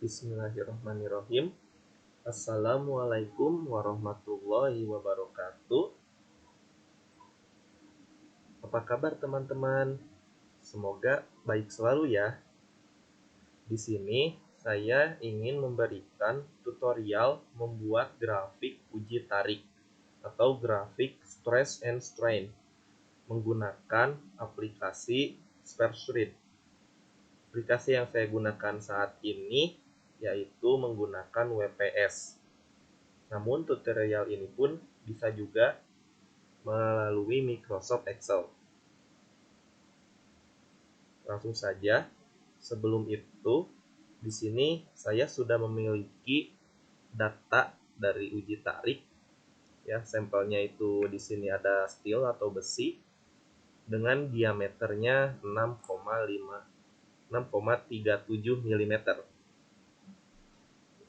Bismillahirrahmanirrahim. Assalamualaikum warahmatullahi wabarakatuh. Apa kabar teman-teman? Semoga baik selalu ya. Di sini saya ingin memberikan tutorial membuat grafik uji tarik atau grafik stress and strain menggunakan aplikasi Spreadsheet. Aplikasi yang saya gunakan saat ini yaitu menggunakan WPS. Namun tutorial ini pun bisa juga melalui Microsoft Excel. Langsung saja, sebelum itu di sini saya sudah memiliki data dari uji tarik. Ya, sampelnya itu di sini ada steel atau besi dengan diameternya 6,37 mm.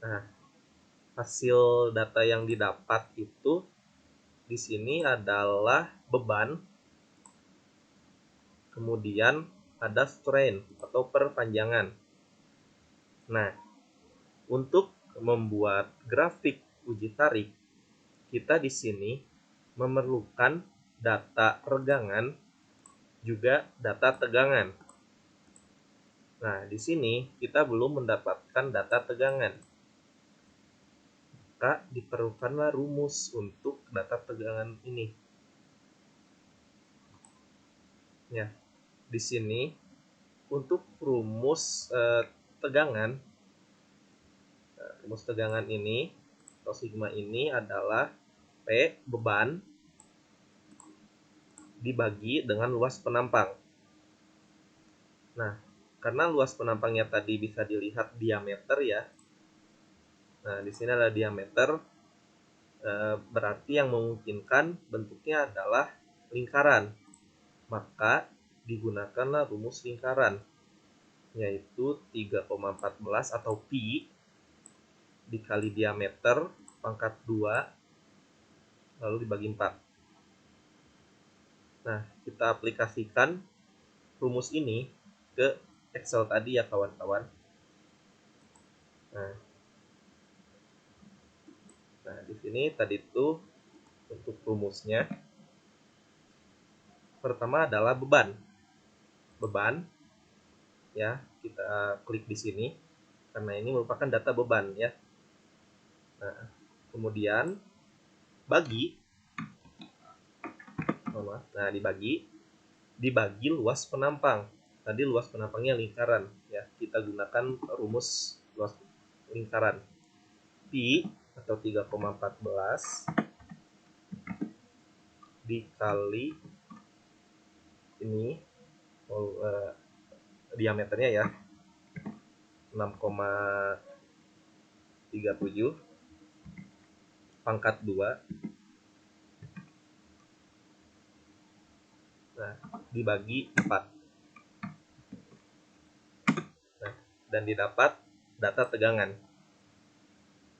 Nah, hasil data yang didapat itu di sini adalah beban, kemudian ada strain atau perpanjangan. Nah, untuk membuat grafik uji tarik, kita di sini memerlukan data regangan juga data tegangan. Nah, di sini kita belum mendapatkan data tegangan. Maka diperlukanlah rumus untuk data tegangan ini. Ya, di sini untuk rumus tegangan, rumus tegangan ini atau sigma ini adalah P beban dibagi dengan luas penampang. Nah, karena luas penampangnya tadi bisa dilihat diameter ya. Nah, di sini ada diameter, berarti yang memungkinkan bentuknya adalah lingkaran. Maka digunakanlah rumus lingkaran, yaitu 3,14 atau pi dikali diameter pangkat 2 lalu dibagi 4. Nah, kita aplikasikan rumus ini ke Excel tadi ya kawan-kawan. Nah, di sini tadi itu untuk rumusnya pertama adalah beban. Beban ya, kita klik di sini karena ini merupakan data beban ya. Nah, kemudian bagi, nah dibagi luas penampang. Tadi luas penampangnya lingkaran ya, kita gunakan rumus luas lingkaran. Pi atau 3,14 dikali ini diameternya ya 6,37 pangkat 2. Nah, dibagi 4. Nah, dan didapat data tegangan.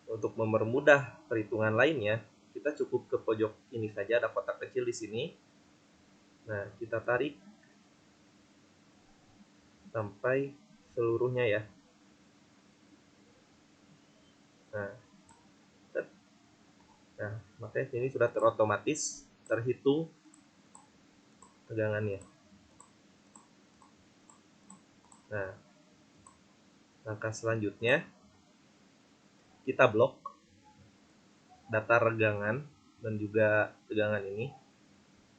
Untuk mempermudah perhitungan lainnya, kita cukup ke pojok ini saja, ada kotak kecil di sini. Nah, kita tarik sampai seluruhnya ya. Nah, makanya sini sudah terotomatis terhitung tegangannya. Nah, langkah selanjutnya kita blok data regangan dan juga tegangan ini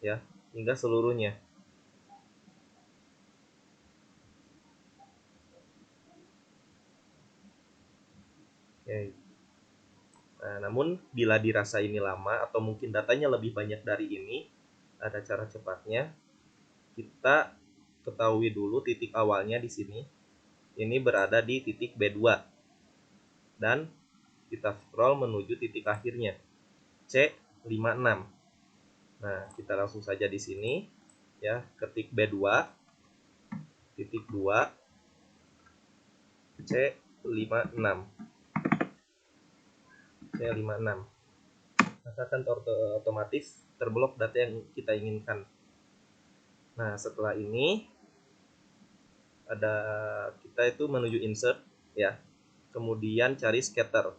ya hingga seluruhnya. Oke. Nah, namun bila dirasa ini lama atau mungkin datanya lebih banyak dari ini, ada cara cepatnya. Kita ketahui dulu titik awalnya di sini. Ini berada di titik B2 dan kita scroll menuju titik akhirnya C56. Nah, kita langsung saja di sini ya, ketik B2 titik 2 C56. Maka akan otomatis terblok data yang kita inginkan. Nah, setelah ini ada kita itu menuju insert ya. kemudian cari scatter.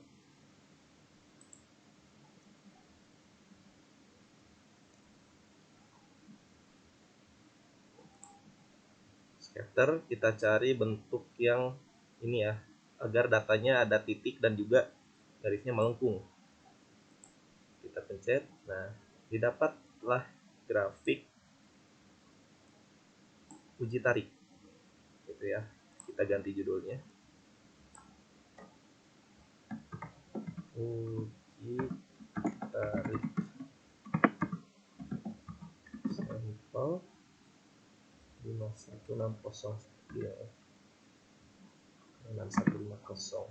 Scatter kita cari bentuk yang ini ya, agar datanya ada titik dan juga garisnya melengkung. Kita pencet, nah didapatlah grafik uji tarik gitu ya. Kita ganti judulnya uji tarik sampel 51601 ya, 6150.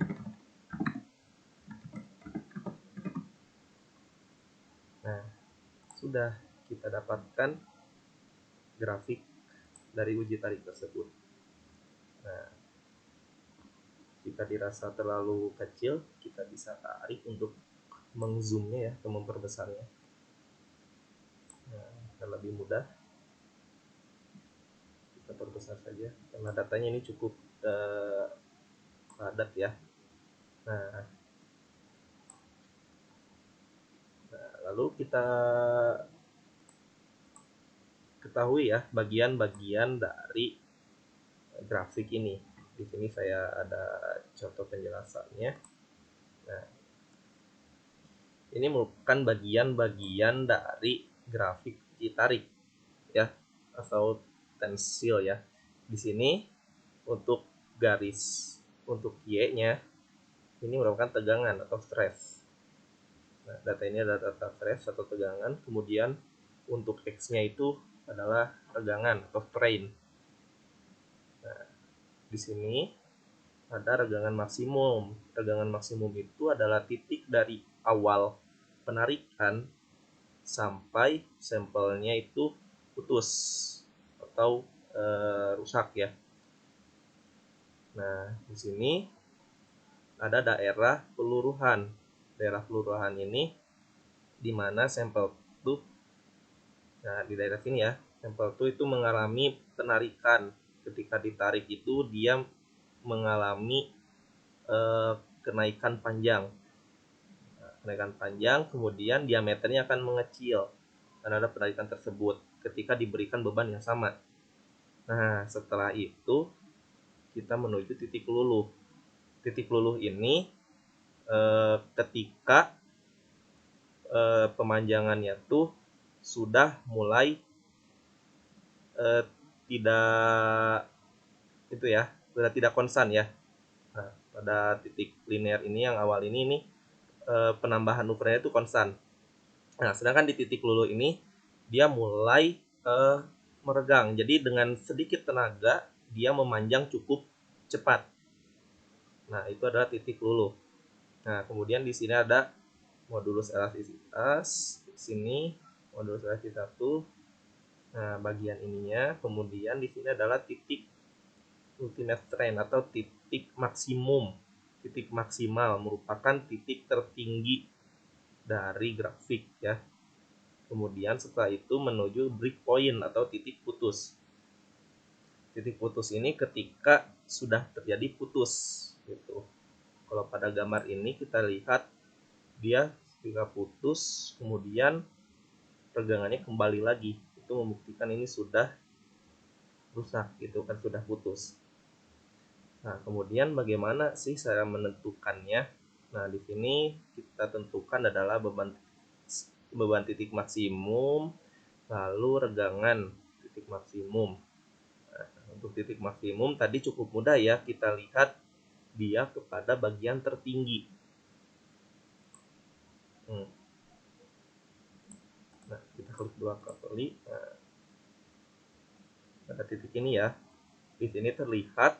Nah, sudah kita dapatkan grafik dari uji tarik tersebut. Nah, jika dirasa terlalu kecil, kita bisa tarik untuk mengzoomnya ya, atau memperbesarnya. Nah, akan lebih mudah. Kita perbesar saja, karena datanya ini cukup padat ya. Nah, lalu kita ketahui ya bagian-bagian dari grafik ini. Di sini saya ada contoh penjelasannya. Nah, ini merupakan bagian-bagian dari grafik uji tarik ya, atau tensil ya. Di sini untuk garis untuk Y-nya ini merupakan tegangan atau stres. Nah, data ini adalah data stres atau tegangan. Kemudian untuk X-nya itu adalah tegangan atau strain. Nah, di sini ada regangan maksimum. Regangan maksimum itu adalah titik dari awal penarikan sampai sampelnya itu putus atau rusak ya. Nah, di sini ada daerah peluruhan. Daerah peluruhan ini di mana sampel itu, nah di daerah sini ya, sampel itu mengalami penarikan. Ketika ditarik itu dia mengalami kenaikan panjang. Kenaikan panjang, kemudian diameternya akan mengecil karena ada penarikan tersebut ketika diberikan beban yang sama. Nah, setelah itu kita menuju titik luluh. Titik luluh ini ketika pemanjangannya tuh sudah mulai tidak itu ya, sudah tidak konstan ya. Nah, pada titik linear ini yang awal ini penambahan ukurnya itu konstan. Nah, sedangkan di titik luluh ini dia mulai meregang. Jadi dengan sedikit tenaga dia memanjang cukup cepat. Nah, itu adalah titik luluh. Nah, kemudian di sini ada modulus elastisitas, di sini modulus elastisitas 1. Nah, bagian ininya, kemudian di sini adalah titik ultimate strain atau titik maksimum. Titik maksimal merupakan titik tertinggi dari grafik ya. Kemudian setelah itu menuju break point atau titik putus. Titik putus ini ketika sudah terjadi putus gitu. Kalau pada gambar ini kita lihat dia ketika putus kemudian pegangannya kembali lagi, itu membuktikan ini sudah rusak gitu kan, sudah putus. Nah, kemudian bagaimana sih saya menentukannya? Nah, di sini kita tentukan adalah beban titik maksimum, lalu regangan titik maksimum. Nah, untuk titik maksimum tadi cukup mudah ya, kita lihat dia kepada bagian tertinggi. Nah, kita klik dua kali. Nah, pada titik ini ya, di sini terlihat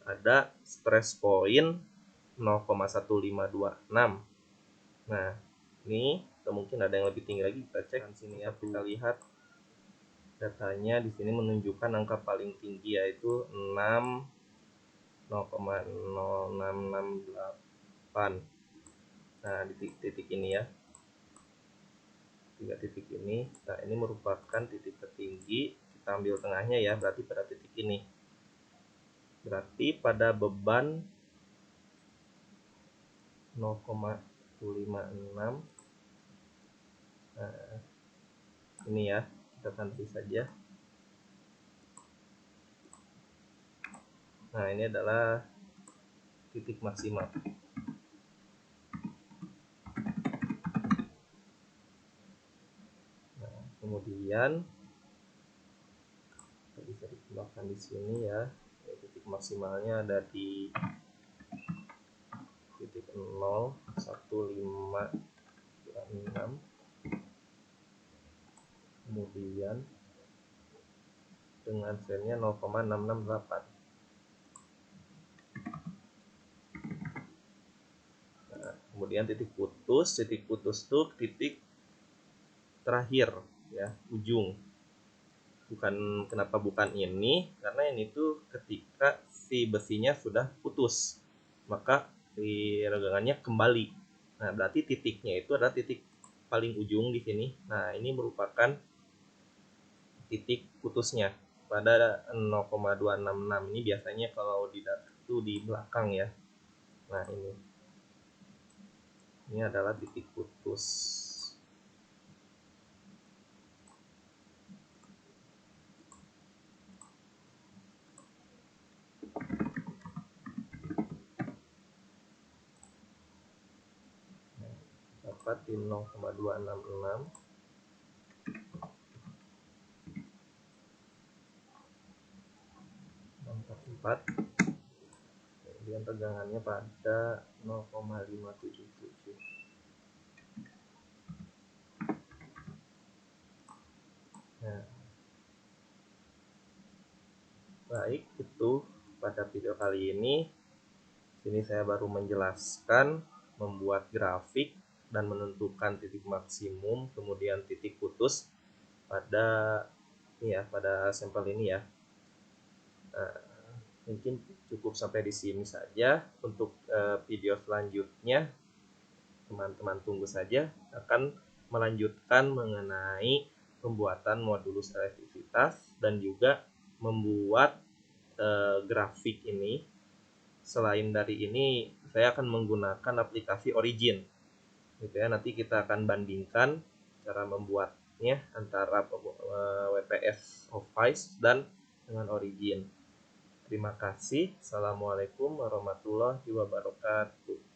ada stress point 0,1526. Nah, ini atau mungkin ada yang lebih tinggi lagi, kita cek di sini ya. Kita lihat datanya di sini menunjukkan angka paling tinggi yaitu 0,0668. Nah, di titik ini ya, 3 titik ini. Nah, ini merupakan titik tertinggi. Kita ambil tengahnya ya, berarti pada titik ini. Berarti pada beban 0,156. Nah, ini ya, kita ganti saja. Nah, ini adalah titik maksimal. Nah, kemudian bisa ditambahkan di sini ya, titik maksimalnya ada di titik 0,1526, kemudian dengan sennya 0,668. Nah, kemudian titik putus tuh titik terakhir ya, ujung. Kenapa bukan ini? Karena ini tuh ketika si besinya sudah putus, maka si regangannya kembali. Nah, berarti titiknya itu adalah titik paling ujung di sini. Nah, ini merupakan titik putusnya pada 0,266. Ini biasanya kalau di data itu di belakang ya. Nah, ini adalah titik putus. Dapat di 0,266. 4, kemudian tegangannya pada 0,577. Nah, baik, itu pada video kali ini. Sini saya baru menjelaskan membuat grafik dan menentukan titik maksimum kemudian titik putus pada pada sampel ini ya. Nah, mungkin cukup sampai di sini saja. Untuk video selanjutnya teman-teman tunggu saja, akan melanjutkan mengenai pembuatan modulus elektrisitas dan juga membuat grafik ini. Selain dari ini, saya akan menggunakan aplikasi Origin gitu ya. Nanti kita akan bandingkan cara membuatnya antara WPS Office dan dengan Origin. Terima kasih. Assalamualaikum warahmatullahi wabarakatuh.